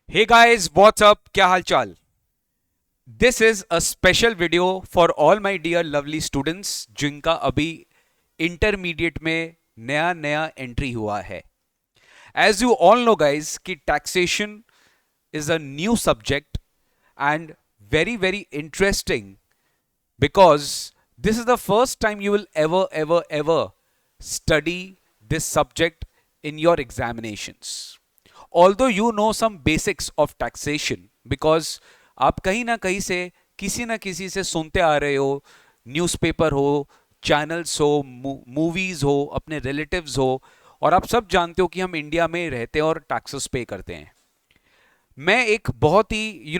Hey guys, what's up? क्या हाल चाल? This is a special video for all my dear lovely students जिनका अभी intermediate में नया नया एंट्री हुआ है. As you all know guys कि taxation is a new subject and very interesting because this is the first time you will ever study this subject in your examinations. Although you know some basics of taxation because आप कहीं ना कहीं से किसी ना किसी से सुनते आ रहे हो, न्यूज़पेपर हो, चैनल्स हो, मूवीज हो, अपने रिलेटिव्स हो, और आप सब जानते हो कि हम इंडिया में रहते हैं और टैक्सेस पे करते हैं. मैं एक बहुत ही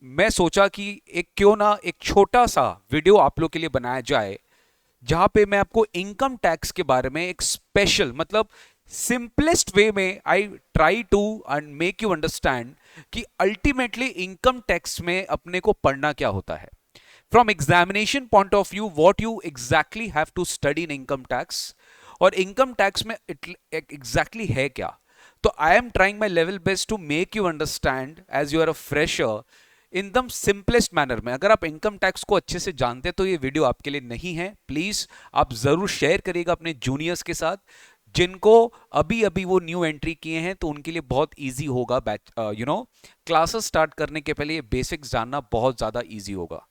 मैं सोचा कि एक क्यों ना एक छोटा सा वीडियो आप लोग के लिए बनाया जाए जहां पे मैं आपको इनकम टैक्स के बारे में एक स्पेशल मतलब सिंपलेस्ट वे में I try to and make you understand कि अल्टीमेटली इनकम टैक्स में अपने को पढ़ना क्या होता है from examination point of view what you exactly have to study in income tax और इनकम टैक्स में एग्जैक्टली है क्या. तो I am trying my level best to make you understand as you are a fresher in the simplest manner में. अगर आप income tax को अच्छे से जानते हैं तो ये वीडियो आपके लिए नहीं है. प्लीज आप जरूर शेयर करिएगा अपने जूनियर्स के साथ जिनको अभी अभी वो न्यू एंट्री किए हैं, तो उनके लिए बहुत इजी होगा. बैच क्लासेस स्टार्ट करने के पहले ये बेसिक्स जानना बहुत ज्यादा इजी होगा.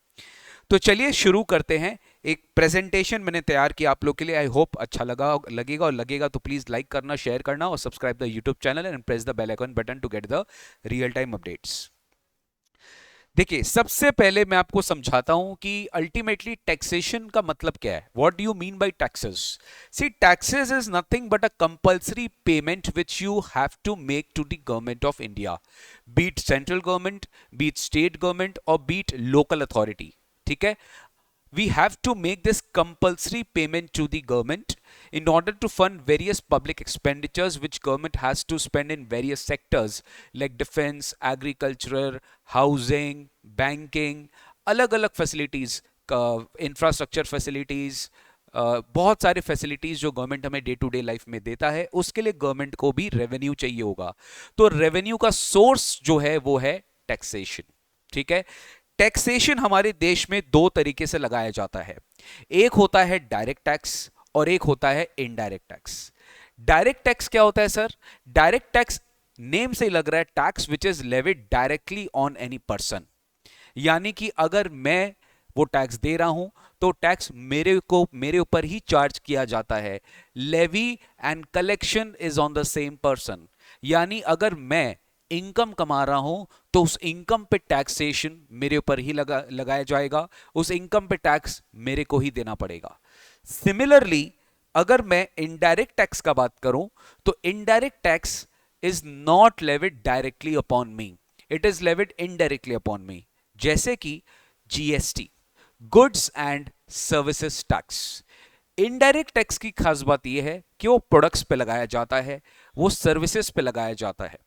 तो चलिए शुरू करते हैं. एक प्रेजेंटेशन मैंने तैयार किया आप लोग के लिए. आई होप अच्छा लगेगा, और लगेगा तो प्लीज लाइक करना, शेयर करना और subscribe the YouTube channel and press the bell icon button to get the real time updates. देखिए, सबसे पहले मैं आपको समझाता हूं कि अल्टीमेटली टैक्सेशन का मतलब क्या है. What do you mean by taxes? See, taxes is nothing but a compulsory payment which you have to make to the government of India, be it central government, be it state government और be it local authority. ठीक है, we have to make this compulsory payment to the government in order to fund various public expenditures which government has to spend in various sectors like defense, agriculture, housing, banking, अलग अलग facilities, infrastructure facilities, बहुत सारे facilities जो government हमें day to day life में देता है, उसके लिए गवर्नमेंट को भी रेवेन्यू चाहिए होगा. तो रेवेन्यू का सोर्स जो है वो है टैक्सेशन. ठीक है, टैक्सेशन हमारे देश में दो तरीके से लगाया जाता है. एक होता है डायरेक्ट टैक्स और एक होता है इनडायरेक्ट टैक्स. डायरेक्ट टैक्स क्या होता है सर? डायरेक्ट टैक्स नेम से ही लग रहा है tax which is levied directly on any person. यानी कि अगर मैं वो टैक्स दे रहा हूं तो टैक्स मेरे ऊपर ही चार्ज किया जाता है. Levy and collection is on the same person. यानी अगर मैं इनकम कमा रहा हूं तो उस इनकम पे टैक्सेशन मेरे ऊपर ही लगाया जाएगा, उस इनकम पे टैक्स मेरे को ही देना पड़ेगा. सिमिलरली अगर मैं इनडायरेक्ट टैक्स का बात करूं तो indirect tax is not levied directly upon me, it is levied indirectly upon मी. जैसे कि GST, goods and services tax. Indirect tax की खास बात यह है कि वो प्रोडक्ट्स पे लगाया जाता है, वो सर्विसेज पे लगाया जाता है,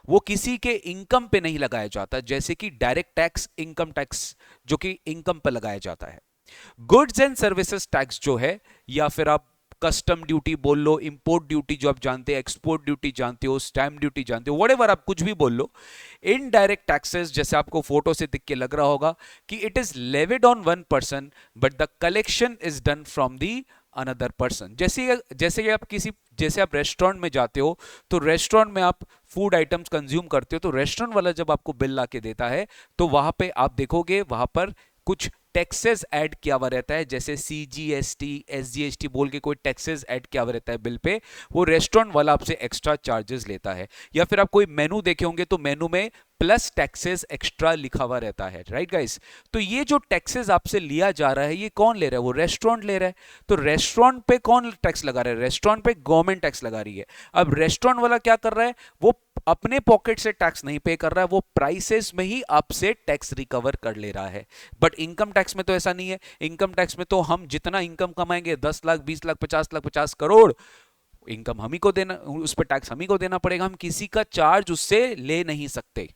वो किसी के इनकम पे नहीं लगाया जाता. जैसे कि डायरेक्ट टैक्स, इनकम टैक्स जो कि इनकम पे लगाया जाता है. गुड्स एंड सर्विसेज टैक्स जो है, या फिर आप कस्टम ड्यूटी बोल लो, इंपोर्ट ड्यूटी जो आप जानते हैं, एक्सपोर्ट ड्यूटी जानते हो, स्टैम्प ड्यूटी जानते हो, व्हाटएवर आप कुछ भी बोल लो. इनडायरेक्ट टैक्सेस जैसे आपको फोटो से दिख के लग रहा होगा कि it is levied on one person but the collection is done from the another person. जैसे आप जैसे आप रेस्टोरेंट में जाते हो तो रेस्टोरेंट में आप फूड आइटम्स कंज्यूम करते हो, तो रेस्टोरेंट वाला जब आपको बिल ला के देता है तो वहां पे आप देखोगे वहां पर कुछ टैक्सेस ऐड किया हुआ रहता है. जैसे सीजीएसटी, एसजीएसटी बोल के कोई टैक्सेस ऐड किया हुआ रहता है बिल पे, वो रेस्टोरेंट वाला आपसे एक्स्ट्रा चार्जेस लेता है. या फिर आप कोई मेनू देखे होंगे तो मेनू में प्लस टैक्सेस एक्स्ट्रा लिखा हुआ रहता है. राइट गाइस, तो ये जो टैक्सेस आपसे लिया जा रहा है ये कौन ले रहा है? वो रेस्टोरेंट ले रहा है. तो रेस्टोरेंट पे कौन टैक्स लगा रहा है? रेस्टोरेंट पे गवर्नमेंट टैक्स लगा रही है. अब रेस्टोरेंट वाला क्या कर रहा है? वो अपने पॉकेट से टैक्स नहीं पे कर रहा है, वो प्राइसेस में ही आपसे टैक्स रिकवर कर ले रहा है. बट इनकम टैक्स में तो ऐसा नहीं है. इनकम टैक्स में तो हम जितना इनकम कमाएंगे 10 लाख, 20 लाख, 50 लाख, 50 करोड़, इनकम हम ही को देना, उस पर टैक्स हम ही को देना पड़ेगा. हम किसी का चार्ज उससे ले नहीं सकते.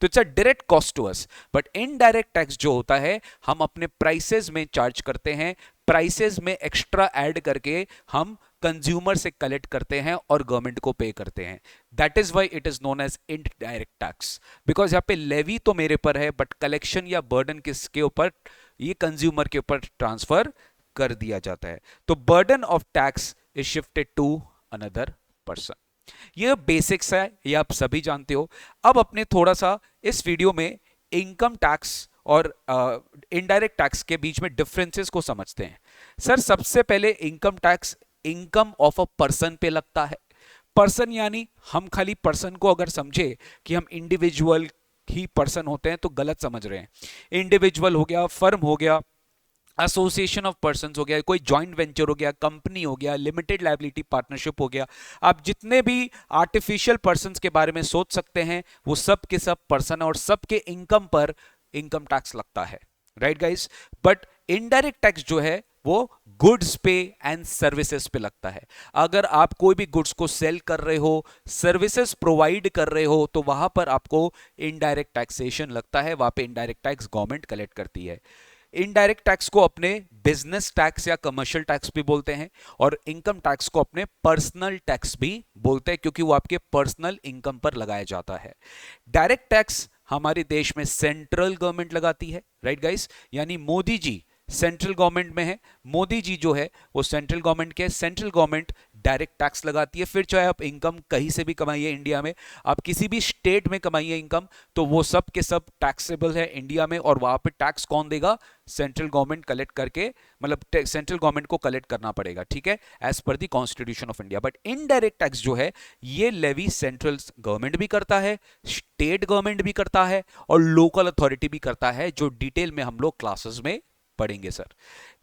तो it's a direct cost to us. But indirect tax जो होता है हम अपने प्राइसेस में चार्ज करते हैं, प्राइसेस में एक्स्ट्रा ऐड करके हम कंज्यूमर से कलेक्ट करते हैं और गवर्नमेंट को पे करते हैं। That is why it is known as indirect tax, because यहाँ पे लेवी तो मेरे पर है बट कलेक्शन या बर्डन किसके ऊपर, ये कंज्यूमर के ऊपर ट्रांसफर कर दिया जाता है। तो burden of tax is shifted to another person. ये बेसिक्स है, ये आप सभी जानते हो। अब अपने थोड़ा सा इस वीडियो में इनकम टैक्स और इनडायरेक्ट टैक्स के बीच में डिफरेंसेस को समझते हैं। सर सबसे पहले income tax income of a person पे लगता है। पर्सन यानी हम खाली पर्सन को अगर समझे कि हम इंडिविजुअल ही पर्सन होते हैं तो गलत समझ रहे हैं। इंडिविजुअल हो गया, फर्म हो गया, एसोसिएशन ऑफ पर्संस हो गया, कोई जॉइंट वेंचर हो गया, कंपनी हो गया, लिमिटेड लायबिलिटी पार्टनरशिप हो गया। आप जितने भी आर्टिफिशियल पर्संस के बारे में सोच सकते हैं वो सब के सब पर्सन है और सबके इनकम पर इनकम टैक्स लगता है, right guys. But indirect tax जो है वो गुड्स पे एंड सर्विसेज पे लगता है। अगर आप कोई भी गुड्स को सेल कर रहे हो, सर्विसेज प्रोवाइड कर रहे हो, तो वहां पर आपको इनडायरेक्ट टैक्सेशन लगता है, वहां पे इनडायरेक्ट टैक्स गवर्नमेंट कलेक्ट करती है। इनडायरेक्ट टैक्स को अपने बिजनेस टैक्स या कमर्शियल टैक्स भी बोलते हैं और इनकम टैक्स को अपने पर्सनल टैक्स भी बोलते हैं, क्योंकि वो आपके पर्सनल इनकम पर लगाया जाता है। डायरेक्ट टैक्स हमारे देश में सेंट्रल गवर्नमेंट लगाती है, राइट गाइस, यानी मोदी जी सेंट्रल गवर्नमेंट में है। मोदी जी जो है वो सेंट्रल गवर्नमेंट के, सेंट्रल गवर्नमेंट डायरेक्ट टैक्स लगाती है। फिर चाहे आप इनकम कहीं से भी कमाइए इंडिया में, आप किसी भी स्टेट में कमाइए इनकम, तो वो सब के सब टैक्सेबल है इंडिया में, और वहां पे टैक्स कौन देगा, सेंट्रल गवर्नमेंट कलेक्ट करके, मतलब सेंट्रल गवर्नमेंट को कलेक्ट करना पड़ेगा, ठीक है, as per the Constitution of India. But indirect tax जो है ये लेवी सेंट्रल गवर्नमेंट भी करता है, स्टेट गवर्नमेंट भी करता है और लोकल अथॉरिटी भी करता है, जो डिटेल में हम लोग क्लासेस में पढ़ेंगे सर।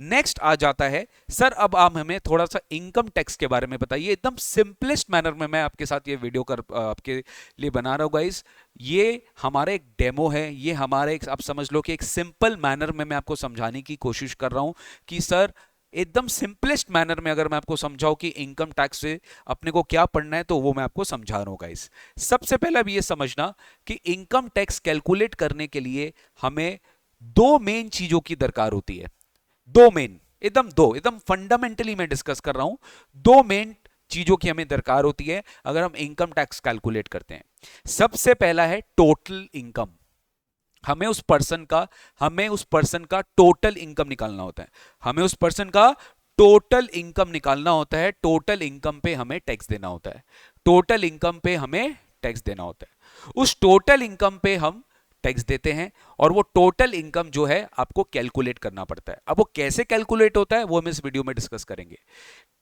नेक्स्ट आ जाता है सर, अब आप हमें थोड़ा सा इनकम टैक्स के बारे में बताइए। एकदम सिंपलेस्ट मैनर में मैं आपके साथ ये वीडियो आपके लिए बना रहा हूं गाइस। ये हमारा एक डेमो है, ये हमारा एक, आप समझ लो कि एक सिंपल मैनर में मैं आपको समझाने की कोशिश कर रहा हूं कि सर एकदम सिंपलेस्ट मैनर में अगर मैं आपको समझाऊं कि इनकम टैक्स से अपने को क्या पढ़ना है, तो वो मैं आपको समझा रहा हूं गाइस। सबसे पहले अब ये समझना कि इनकम टैक्स कैलकुलेट करने के लिए हमें दो मेन चीजों की दरकार होती है। दो मेन, एकदम फंडामेंटली मैं डिस्कस कर रहा हूं। दो मेन चीजों की हमें दरकार होती है अगर हम इनकम टैक्स कैलकुलेट करते हैं। सबसे पहला है टोटल इनकम। हमें उस पर्सन का टोटल इनकम निकालना होता है। हमें उस पर्सन का टोटल इनकम निकालना होता है। टोटल इनकम पे हमें टैक्स देना होता है। टोटल इनकम पे हमें टैक्स देना होता है। उस टोटल इनकम पे हम टैक्स देते हैं और वो टोटल इनकम जो है आपको कैलकुलेट करना पड़ता है। अब वो कैसे कैलकुलेट होता है वो हम इस वीडियो में डिस्कस करेंगे।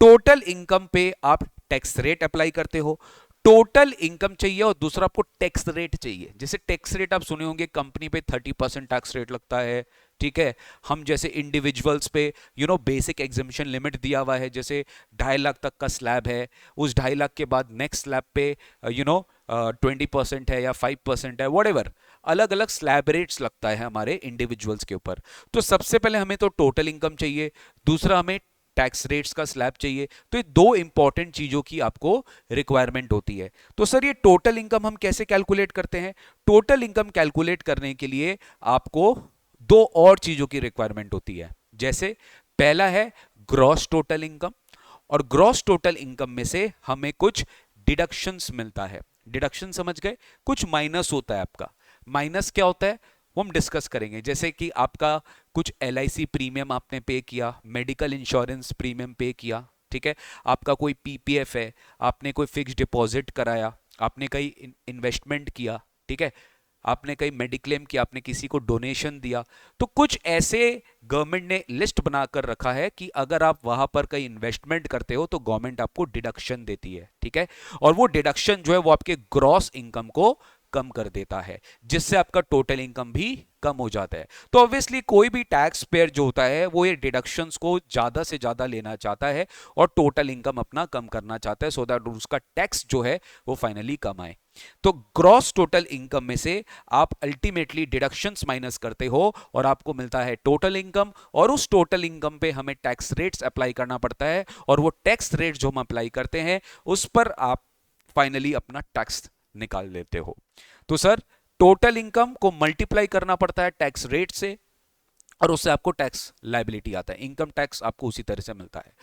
टोटल इनकम पे आप टैक्स रेट अप्लाई करते हो। टोटल इनकम चाहिए और दूसरा आपको टैक्स रेट चाहिए। जैसे टैक्स रेट आप सुने होंगे, कंपनी पे 30% टैक्स रेट लगता है, ठीक है। हम जैसे इंडिविजुअल्स पे बेसिक एग्जम्पशन लिमिट दिया हुआ है, जैसे 2.5 लाख तक का स्लैब है, उस 2.5 लाख के बाद नेक्स्ट स्लैब पे 20% है या 5% है, व्हाटएवर, अलग अलग स्लैब रेट्स लगता है हमारे इंडिविजुअल्स के ऊपर। तो सबसे पहले हमें तो टोटल इनकम चाहिए, दूसरा हमें टैक्स रेट्स का स्लैब चाहिए। तो ये दो इंपॉर्टेंट चीजों की आपको रिक्वायरमेंट होती है। तो सर ये टोटल इनकम हम कैसे कैलकुलेट करते हैं? टोटल इनकम कैलकुलेट करने के लिए आपको दो और चीजों की रिक्वायरमेंट होती है। जैसे पहला है ग्रॉस टोटल इनकम, और ग्रॉस टोटल इनकम में से हमें कुछ डिडक्शंस मिलता है। डिडक्शन समझ गए? कुछ माइनस होता है आपका। माइनस क्या होता है वो हम डिस्कस करेंगे। जैसे कि आपका कुछ LIC प्रीमियम आपने पे किया, मेडिकल इंश्योरेंस प्रीमियम पे किया, ठीक है। आपका कोई PPF है, आपने कोई फिक्स डिपॉजिट कराया, आपने कहीं इन्वेस्टमेंट किया, ठीक है, आपने कहीं मेडिक्लेम किया, आपने किसी को डोनेशन दिया। तो कुछ ऐसे गवर्नमेंट ने लिस्ट बनाकर रखा है कि अगर आप वहां पर कहीं इन्वेस्टमेंट करते हो तो गवर्नमेंट आपको डिडक्शन देती है, ठीक है। और वो डिडक्शन जो है वो आपके ग्रॉस इनकम को कम कर देता है, जिससे आपका टोटल इनकम भी कम हो जाता है। तो ऑब्वियसली कोई भी टैक्स पेयर जो होता है वो ये डिडक्शंस को ज्यादा से ज्यादा लेना चाहता है और टोटल इनकम अपना कम करना चाहता है, सो दैट उसका टैक्स जो है वो फाइनली कम आए। तो ग्रॉस टोटल इनकम में से आप अल्टीमेटली डिडक्शंस माइनस करते हो और आपको मिलता है टोटल इनकम, और उस टोटल इनकम पे हमें टैक्स रेट्स अप्लाई करना पड़ता है, और वो टैक्स रेट जो हम अप्लाई करते हैं उस पर आप फाइनली अपना टैक्स निकाल लेते हो। तो सर टोटल इनकम को मल्टीप्लाई करना पड़ता है टैक्स रेट से, और उससे आपको टैक्स लायबिलिटी आता है, इनकम टैक्स आपको उसी तरह से मिलता है।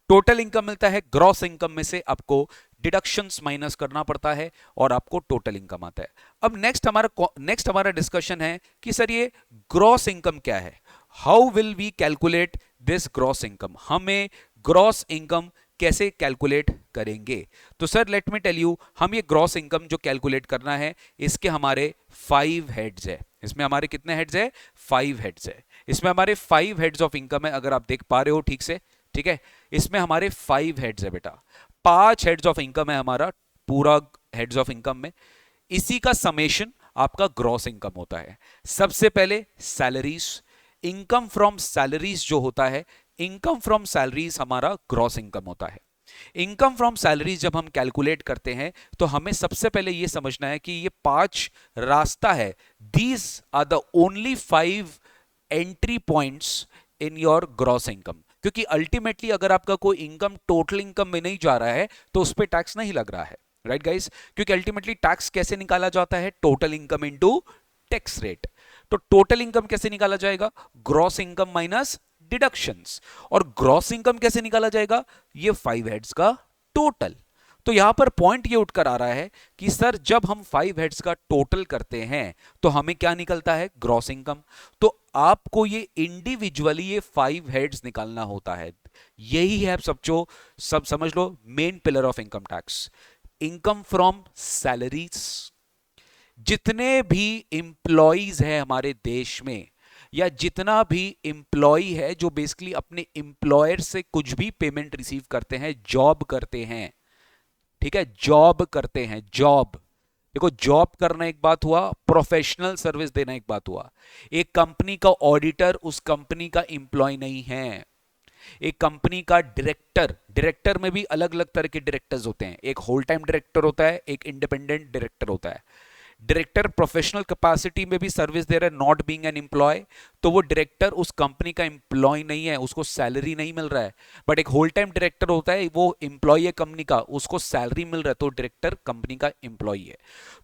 टोटल इनकम मिलता है, ग्रॉस इनकम में से आपको डिडक्शंस माइनस करना पड़ता है और आपको टोटल इनकम आता है। अब नेक्स्ट हमारा डिस्कशन है कि सर ये ग्रॉस इनकम क्या है, how will we calculate this gross income, हमें ग्रॉस इनकम कैसे कैलकुलेट करेंगे। तो sir let me tell you, हम ये ग्रॉस इनकम जो कैलकुलेट करना है इसके हमारे 5 हेड्स है। इसमें हमारे कितने हेड्स है, 5 हेड्स है। इसमें हमारे 5 हेड्स ऑफ इनकम है, अगर आप देख पा रहे हो ठीक से, ठीक है। इसमें हमारे 5 हेड्स है बेटा, 5 हेड्स ऑफ इनकम है हमारा पूरा हेड्स ऑफ इनकम में। इसी का समेशन आपका ग्रॉस इनकम होता है। सबसे पहले सैलरीज, इनकम फ्रॉम सैलरीज जो होता है, इनकम फ्रॉम सैलरीज हमारा ग्रॉस इनकम होता है। इनकम फ्रॉम सैलरीज जब हम कैलकुलेट करते हैं तो हमें सबसे पहले यह समझना है कि ये 5 रास्ता है, these are the only 5 entry points in your gross income. क्योंकि अल्टीमेटली अगर आपका कोई इनकम टोटल इनकम में नहीं जा रहा है तो उस पर टैक्स नहीं लग रहा है, राइट गाइस। क्योंकि अल्टीमेटली टैक्स कैसे निकाला जाता है, total income into tax rate. तो टोटल इनकम कैसे निकाला जाएगा, ग्रॉस इनकम माइनस डिडक्शंस। और ग्रॉस इनकम कैसे निकाला जाएगा, ये 5 हेड्स का टोटल। तो यहां पर पॉइंट ये उठकर आ रहा है कि सर जब हम 5 हेड्स का टोटल करते हैं तो हमें क्या निकलता है, ग्रॉस इनकम। तो आपको ये इंडिविजुअली ये 5 हेड्स निकालना होता है। यही है सब समझ लो main pillar of income tax. Income from salaries, जितने भी इंप्लॉइज हैं हमारे देश में, या जितना भी इंप्लॉई है जो बेसिकली अपने इंप्लॉयर से कुछ भी पेमेंट रिसीव करते हैं, जॉब करते हैं, ठीक है, जॉब करते हैं, जॉब। देखो जॉब करना एक बात हुआ, प्रोफेशनल सर्विस देना एक बात हुआ। एक कंपनी का ऑडिटर उस कंपनी का इंप्लॉय नहीं है। एक कंपनी का डायरेक्टर, डायरेक्टर में भी अलग अलग तरह के डायरेक्टर्स होते हैं, एक होल टाइम डायरेक्टर होता है, एक इंडिपेंडेंट डायरेक्टर होता है। डायरेक्टर प्रोफेशनल कैपेसिटी में भी सर्विस दे रहा है, नॉट बीइंग एन एम्प्लॉय, तो वो डायरेक्टर उस कंपनी का एम्प्लॉय नहीं है, उसको सैलरी नहीं मिल रहा है। बट एक होल टाइम डायरेक्टर होता है, वो एम्प्लॉय है कंपनी का, उसको सैलरी मिल रहा है, तो डायरेक्टर कंपनी का एम्प्लॉय है।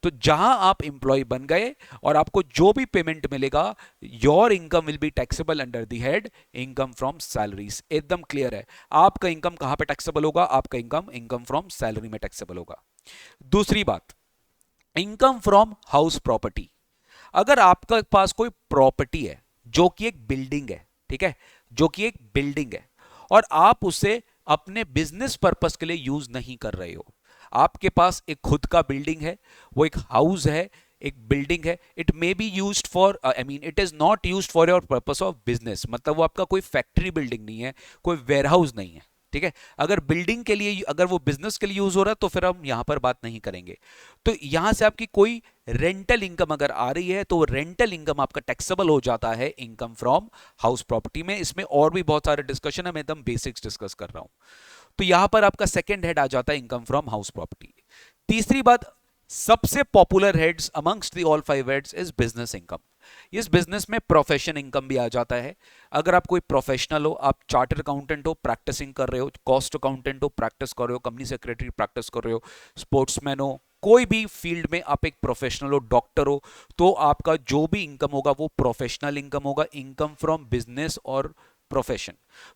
तो जहां आप एम्प्लॉय बन गए और आपको जो भी पेमेंट मिलेगा, your income will be taxable under the head income from salaries. एकदम क्लियर है, आपका इनकम कहां पे टैक्सेबल होगा, आपका इनकम फ्रॉम सैलरी में टैक्सेबल होगा। दूसरी बात, इनकम फ्रॉम हाउस प्रॉपर्टी। अगर आपका पास कोई प्रॉपर्टी है जो कि एक बिल्डिंग है, ठीक है, जो कि एक बिल्डिंग है, और आप उसे अपने बिजनेस पर्पस के लिए यूज नहीं कर रहे हो, आपके पास एक खुद का बिल्डिंग है, वो एक हाउस है, एक बिल्डिंग है, it may be used for, I mean it is not used for your purpose of business, मतलब वो आपका कोई फैक्ट्री बिल्डिंग नहीं है, कोई वेयरहाउस नहीं है, ठीक है। अगर बिल्डिंग के लिए, अगर वो बिजनेस के लिए यूज हो रहा है तो फिर हम यहां पर बात नहीं करेंगे। तो यहां से आपकी कोई रेंटल इनकम अगर आ रही है तो रेंटल इनकम आपका टैक्सेबल हो जाता है इनकम फ्रॉम हाउस प्रॉपर्टी में। इसमें और भी बहुत सारे डिस्कशन है, मैं एकदम बेसिक्स डिस्कस कर रहा हूं। तो यहां पर आपका सेकंड हेड आ जाता है इनकम फ्रॉम हाउस प्रॉपर्टी। तीसरी बात, सबसे popular heads amongst the all 5 heads is business income. इस बिजनेस में प्रोफेशन इनकम भी आ जाता है। अगर आप कोई प्रोफेशनल हो, आप चार्टर अकाउंटेंट हो, प्रैक्टिसिंग कर रहे हो, कॉस्ट अकाउंटेंट हो, प्रैक्टिस कर रहे हो, कंपनी सेक्रेटरी प्रैक्टिस कर रहे हो, स्पोर्ट्समैन हो, कोई भी फील्ड में आप एक प्रोफेशनल हो, डॉक्टर हो, तो आपका जो भी इनकम होगा वो प्रोफेशनल इनकम होगा, इनकम फ्रॉम बिजनेस और प्रोफेशन।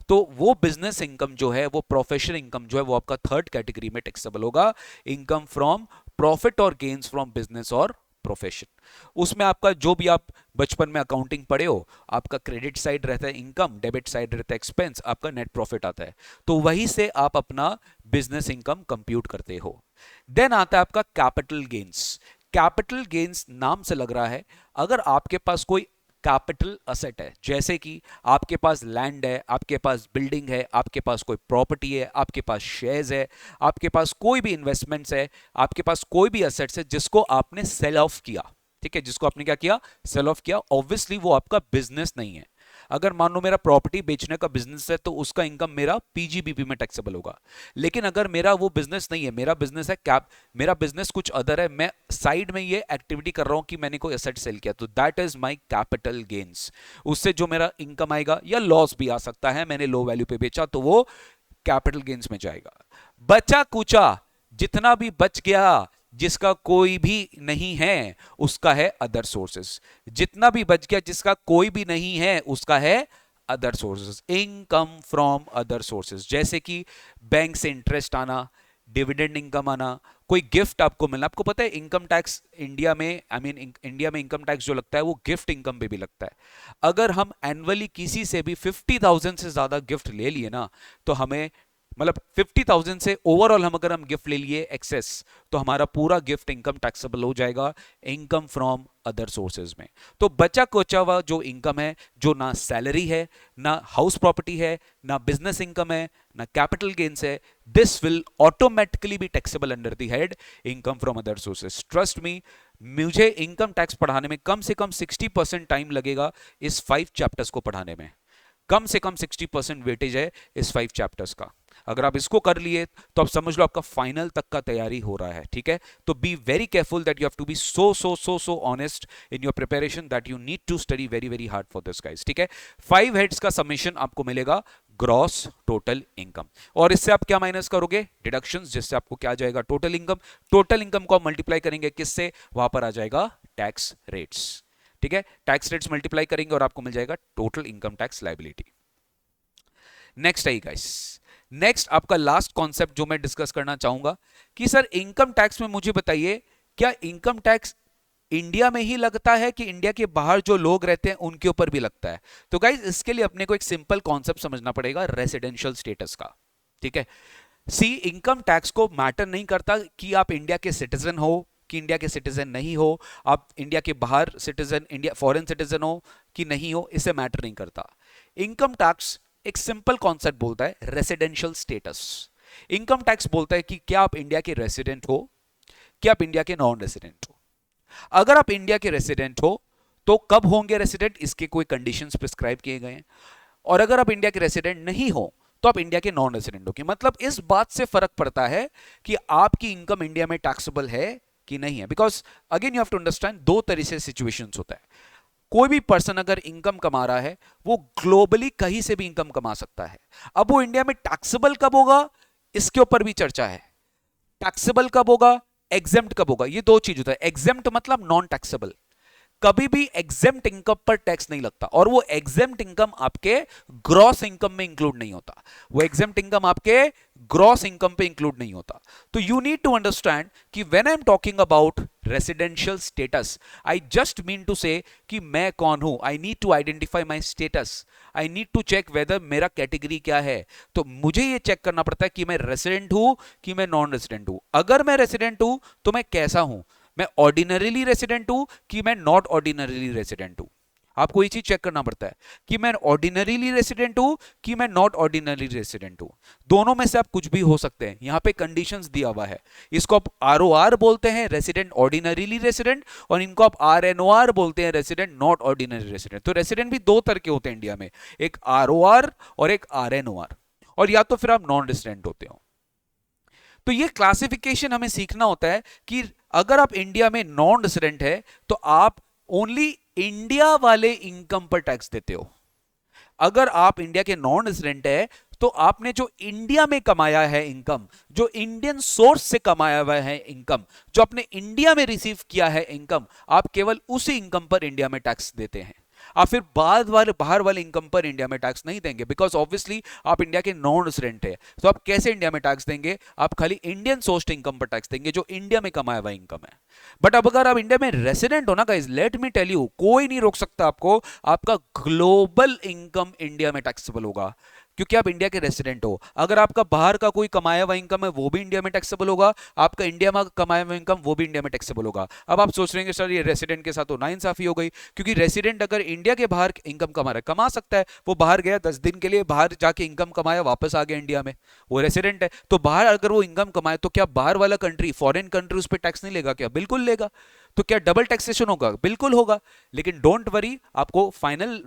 तो वो बिजनेस इनकम जो है, वो प्रोफेशनल इनकम जो है, वो आपका थर्ड कैटेगरी में टैक्सेबल होगा, इनकम फ्रॉम प्रॉफिट और गेन्स फ्रॉम बिजनेस और प्रोफेशन। उसमें आपका जो भी आप बचपन में अकाउंटिंग पढ़े हो, आपका क्रेडिट साइड रहता है इनकम, डेबिट साइड रहता है एक्सपेंस, आपका नेट प्रॉफिट आता है, तो वहीं से आप अपना बिजनेस इनकम कंप्यूट करते हो। देन आता है आपका कैपिटल गेन्स। कैपिटल गेन्स नाम से लग रहा है, अगर आपके पास कोई कैपिटल असेट है, जैसे कि आपके पास लैंड है, आपके पास बिल्डिंग है, आपके पास कोई प्रॉपर्टी है, आपके पास शेयर्स है, आपके पास कोई भी इन्वेस्टमेंट्स है, आपके पास कोई भी असेट्स है जिसको आपने सेल ऑफ किया, ठीक है, जिसको आपने क्या किया, सेल ऑफ किया, ऑब्वियसली वो आपका बिजनेस नहीं है। अगर मान लो मेरा प्रॉपर्टी बेचने का बिजनेस है तो उसका इनकम मेरा पीजीबीपी में टैक्सेबल होगा। लेकिन अगर मेरा वो बिजनेस नहीं है, मेरा बिजनेस है कैप, मेरा बिजनेस कुछ अदर है, मैं साइड में ये एक्टिविटी कर रहा हूं कि मैंने कोई एसेट सेल किया, तो that is my capital gains. उससे जो मेरा इनकम आएगा, या लॉस भी आ सकता है, मैंने लो वैल्यू पे बेचा तो वो कैपिटल गेन्स में जाएगा। बचा कुचा जितना भी बच गया, जिसका कोई भी नहीं है उसका है अदर सोर्सेस। जितना भी बच गया जिसका कोई भी नहीं है उसका है other sources, income from other sources. जैसे कि बैंक से इंटरेस्ट आना, डिविडेंड इनकम आना, कोई गिफ्ट आपको मिलना। आपको पता है इनकम टैक्स इंडिया में, आई मीन इंडिया में इनकम टैक्स जो लगता है वो गिफ्ट इनकम पे भी लगता है। अगर हम एनुअली किसी से भी 50,000 से ज्यादा गिफ्ट ले लिए ना, तो हमें मतलब 50,000 से ओवरऑल हम अगर हम गिफ्ट ले लिए एक्सेस, तो हमारा पूरा गिफ्ट इनकम टैक्सेबल हो जाएगा इनकम फ्रॉम अदर सोर्सेज में। तो बचा कोचा हुआ जो इनकम है, जो ना सैलरी है, ना हाउस प्रॉपर्टी है, ना बिजनेस इनकम है, ना कैपिटल गेन्स है, this will automatically be taxable under the head income from other sources. Trust me, मुझे इनकम टैक्स पढ़ाने में कम से कम 60% टाइम लगेगा इस 5 चैप्टर्स को पढ़ाने में। कम से कम 60% वेटेज है इस 5 चैप्टर्स का। अगर आप इसको कर लिए तो आप समझ लो आपका फाइनल तक का तैयारी हो रहा है, ठीक है। तो be very careful that you have to be so honest in your preparation that you need to study very very hard for this guys, ठीक है। 5 हेड्स का समेशन आपको मिलेगा ग्रॉस टोटल इनकम, और इससे आप क्या माइनस करोगे, डिडक्शंस, जिससे आपको क्या आ जाएगा, टोटल इनकम। टोटल इनकम को आप मल्टीप्लाई करेंगे किससे, वहां पर आ जाएगा टैक्स रेट्स, ठीक है। टैक्स रेट्स मल्टीप्लाई करेंगे और आपको मिल जाएगा total income tax liability. Next I guys, next आपका लास्ट कॉन्सेप्ट जो मैं डिस्कस करना चाहूंगा कि सर इनकम टैक्स में मुझे बताइए, क्या इनकम टैक्स इंडिया में ही लगता है कि इंडिया के बाहर जो लोग रहते हैं उनके ऊपर भी लगता है। तो गाइस इसके लिए अपने को एक सिंपल कॉन्सेप्ट समझना पड़ेगा रेसिडेंशियल स्टेटस का, ठीक है। सी, इनकम टैक्स को मैटर नहीं करता कि आप इंडिया के सिटीजन हो कि इंडिया के सिटीजन नहीं हो, आप इंडिया के बाहर सिटीजन, इंडिया फॉरेन सिटीजन हो कि नहीं हो, इसे मैटर नहीं करता। इनकम टैक्स एक सिंपल कॉन्सेप्ट बोलता है रेसिडेंशियल स्टेटस। इनकम टैक्स बोलता है कि क्या आप इंडिया के रेसिडेंट हो, क्या आप इंडिया के नॉन रेसिडेंट हो। अगर आप इंडिया के रेसिडेंट हो तो कब होंगे रेसिडेंट, इसके कोई कंडीशंस प्रिस्क्राइब किए गए हैं। और अगर आप इंडिया के रेसिडेंट नहीं हो तो आप इंडिया के नॉन रेसिडेंट हो। मतलब इस बात से फर्क पड़ता है कि आपकी इनकम इंडिया में टैक्सेबल है कि नहीं है। Because again you have to understand, दो तरह से सिचुएशंस होता है। कोई भी पर्सन अगर इनकम कमा रहा है वो ग्लोबली कहीं से भी इनकम कमा सकता है। अब वो इंडिया में टैक्सेबल कब होगा, इसके ऊपर भी चर्चा है। टैक्सेबल कब होगा, एग्जेम्प्ट कब होगा, ये दो चीज होता है। एग्जेम्प्ट मतलब नॉन टैक्सेबल, कभी भी एग्जेम्प्ट इनकम पर टैक्स नहीं लगता, और वो एग्जेम्प्ट इनकम आपके ग्रॉस इनकम में इंक्लूड नहीं होता। वो एग्जेम्प्ट इनकम आपके ग्रॉस इनकम पे इंक्लूड नहीं होता। तो यू नीड टू अंडरस्टैंड कि when I am talking about residential status, I just mean to say कि मैं कौन हूं। I need to identify my status, I need to check whether मेरा कैटेगरी क्या है। तो मुझे ये चेक करना पड़ता है कि मैं रेसिडेंट हूं कि मैं नॉन रेसिडेंट हूं। अगर मैं रेसिडेंट हूं तो मैं कैसा हूं, मैं ऑर्डिनरीली रेसिडेंट हूं कि मैं नॉट ऑर्डिनरीली रेसिडेंट हूं। आपको ये चीज चेक करना पड़ता है कि मैं ऑर्डिनरीली रेसिडेंट हूं कि मैं नॉट ऑर्डिनरी रेसिडेंट हूं। दोनों में से आप कुछ भी हो सकते हैं। यहां पे कंडीशंस दिया हुआ है। इसको आप आरओआर बोलते हैं, रेसिडेंट ऑर्डिनरीली रेसिडेंट, और इनको आप आरएनओआर बोलते हैं, रेसिडेंट नॉट ऑर्डिनरी रेसिडेंट। तो रेसिडेंट भी दो तरह के होते हैं इंडिया में, एक आरओआर और एक आरएनओआर, और या तो फिर आप नॉन रेसिडेंट होते हो। तो ये क्लासिफिकेशन हमें सीखना होता है कि अगर आप इंडिया में नॉन रेसिडेंट है तो आप ओनली इंडिया वाले इनकम पर टैक्स देते हो। अगर आप इंडिया के नॉन रेसिडेंट है तो आपने जो इंडिया में कमाया है इनकम, जो इंडियन सोर्स से कमाया हुआ है इनकम, जो आपने इंडिया में रिसीव किया है इनकम, आप केवल उसी इनकम पर इंडिया में टैक्स देते हैं। आप फिर बाहर वाले इनकम पर इंडिया में टैक्स नहीं देंगे, बिकॉज ऑब्वियसली आप इंडिया के नॉन रेसिडेंट है। तो आप कैसे इंडिया में टैक्स देंगे, आप खाली इंडियन सोर्स्ड इनकम पर टैक्स देंगे जो इंडिया में कमाया हुआ इनकम है। बट अब अगर आप इंडिया में रेसिडेंट हो ना guys, let me tell you, कोई नहीं रोक सकता आपको, आपका ग्लोबल इनकम इंडिया में टैक्सेबल होगा क्योंकि आप इंडिया के रेसिडेंट हो। अगर आपका बाहर का कोई कमाया हुआ इनकम है वो भी इंडिया में टैक्सेबल होगा, आपका इंडिया में कमाया हुआ इनकम वो भी इंडिया में टैक्सेबल होगा। अब आप सोच रहे हैं सर ये रेसिडेंट के साथ तो नाइंसाफी हो गई, क्योंकि रेसिडेंट अगर इंडिया के बाहर इनकम कमा रहा है, कमा सकता है। वो बाहर गया 10 दिन के लिए, बाहर जाके इनकम कमाया, वापस आ गया इंडिया में, वो रेसिडेंट है। तो बाहर अगर वो इनकम कमाए तो क्या बाहर वाला कंट्री, फॉरेन कंट्री उस पर टैक्स नहीं लेगा क्या? बिल्कुल लेगा। तो क्या डबल टैक्सेशन होगा? बिल्कुल होगा। लेकिन डोंट वरी, आपको फाइनल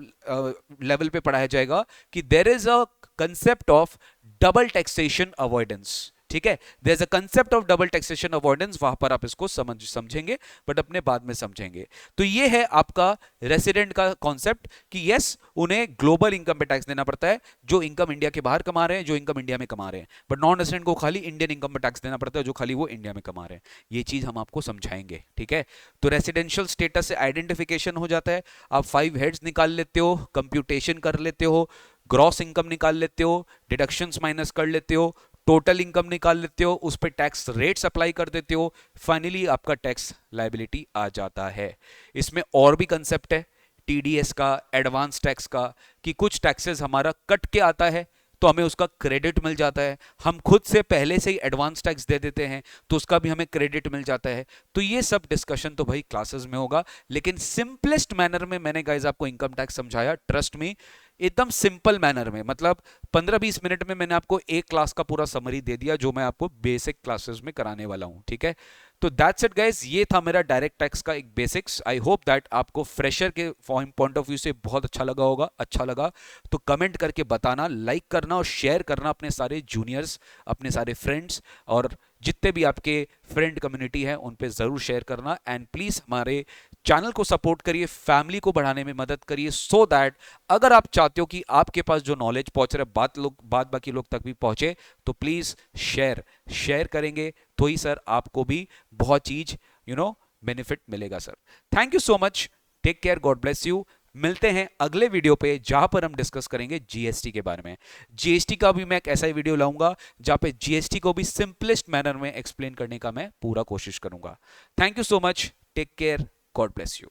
लेवल पे पढ़ाया जाएगा कि there is a concept of double taxation avoidance. ठीक है, there is a concept of double taxation avoidance, वहां पर आप इसको समझेंगे, बट अपने बाद में समझेंगे। तो ये है आपका रेसिडेंट का कॉन्सेप्ट कि यस, उन्हें ग्लोबल इनकम पे टैक्स देना पड़ता है, जो इनकम इंडिया के बाहर कमा रहे हैं, जो इनकम इंडिया में कमा रहे हैं, बट नॉन रेसिडेंट को खाली इंडियन इनकम पे टैक्स देना पड़ता है, जो खाली वो इंडिया में कमा रहे हैं। ये चीज हम आपको समझाएंगे, ठीक है। तो रेसिडेंशियल स्टेटस से आइडेंटिफिकेशन हो जाता है, आप 5 हेड्स निकाल लेते हो, कंप्यूटेशन कर लेते हो, ग्रॉस इनकम निकाल लेते हो, डिडक्शंस माइनस कर लेते हो, टोटल इनकम निकाल लेते हो, उस पर टैक्स रेट्स अप्लाई कर देते हो, फाइनली आपका टैक्स लायबिलिटी आ जाता है। इसमें और भी कंसेप्ट है टीडीएस का, एडवांस टैक्स का, कि कुछ टैक्सेस हमारा कट के आता है तो हमें उसका क्रेडिट मिल जाता है, हम खुद से पहले से ही एडवांस टैक्स दे देते हैं तो उसका भी हमें क्रेडिट मिल जाता है। तो ये सब डिस्कशन तो भाई क्लासेस में होगा, लेकिन सिंपलेस्ट मैनर में मैंने गाइस आपको इनकम टैक्स समझाया, ट्रस्ट मी, एकदम सिंपल मैनर में, मतलब 15-20 मिनट में मैंने आपको एक क्लास का पूरा समरी दे दिया जो मैं आपको बेसिक क्लासेस में कराने वाला हूं, ठीक है। तो दैट्स इट गाइस, ये था मेरा डायरेक्ट टैक्स का एक बेसिक्स। आई होप दैट आपको फ्रेशर के पॉइंट ऑफ व्यू से बहुत अच्छा लगा होगा। अच्छा लगा तो कमेंट करके बताना, लाइक करना और शेयर करना अपने सारे जूनियर्स, अपने सारे फ्रेंड्स, और जितने भी आपके फ्रेंड कम्युनिटी है उन पे जरूर शेयर करना। एंड प्लीज हमारे चैनल को सपोर्ट करिए, फैमिली को बढ़ाने में मदद करिए, सो दैट अगर आप चाहते हो कि आपके पास जो नॉलेज पहुंच रहा है बात बाकी लोग तक भी पहुंचे, तो प्लीज शेयर करेंगे तो ही सर आपको भी बहुत चीज बेनिफिट मिलेगा sir. Thank you so much, take care, God bless you. मिलते हैं अगले वीडियो पे जहां पर हम डिस्कस करेंगे जीएसटी के बारे में। जीएसटी का भी मैं एक ऐसा ही वीडियो लाऊंगा जहां पे जीएसटी को भी सिंपलेस्ट मैनर में एक्सप्लेन करने का मैं पूरा कोशिश करूंगा। Thank you so much, take care, God bless you.